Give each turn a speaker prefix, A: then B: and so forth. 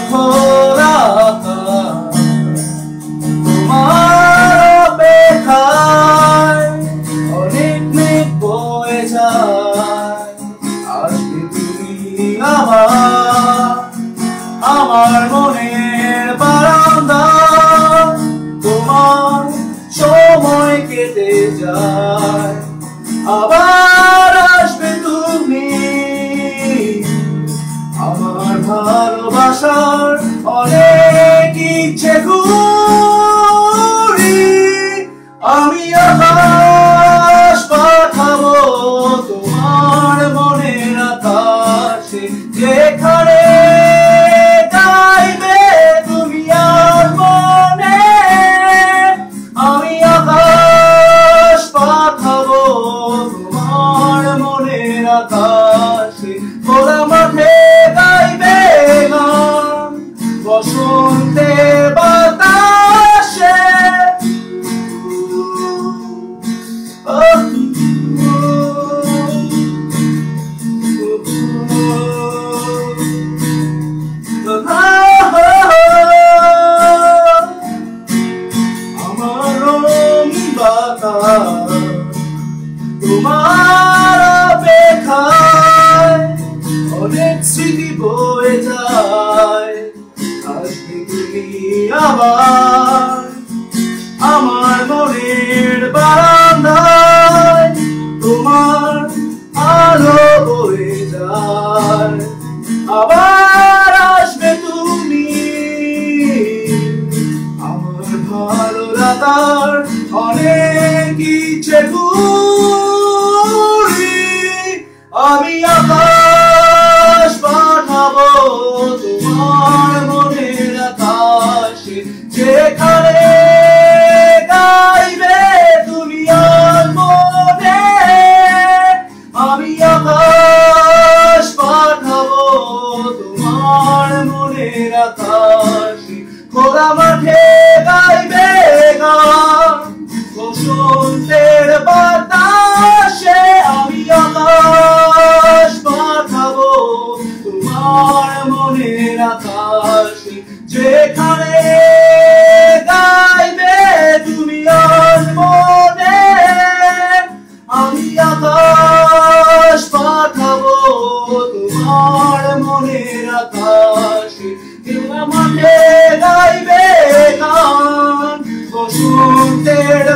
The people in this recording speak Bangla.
A: খোলা আকাশ তোমার অপেক্ষায় অনেক মেঘ বয়ে যায়। আসবে তুমি আমার মনের বারান্দা, তোমার সময় কেটে যায় আবার আসবে তুমি। আমার ভালোবাসার অনেক ইচ্ছে করি, আমি আকাশ পাঠাবো তোমার মনের আকাশে, যেখানে গাইবে তুমি আর মনে। আমি আকাশ পাঠাবো তোমার মনের আকাশে, খোলা মাঠে গাইবে গান বসন্তের বাতাসে। আমার রঙিন বাতাস তোমার অপেক্ষায় অনেক স্মৃতি বয়ে যায়। আসবে তুমি আবার আমার মনের বারান্দায়, তোমার আলো বয়ে যায় আবার আসবে তুমি। আমার ভালো লাগার অনেক ইচ্ছে করি, আমি আকাশ পাঠাবো তোমার মনের আকাশে, যেখানে গাইবে তুমি আর মনে। আমি আকাশ পাঠাবো তোমার মনের আকাশে, খোলা মাঠে গাইবে গান বসন্তের বাতাসে। আমি আকাশ পাঠাবো তোমার মনের আকাশে, যেখানে গাইবে তুমি আর মনে। আমি আকাশ পাঠাবো তোমার মনের আকাশে, খোলা মাঠে গাইবে গান বসন্তের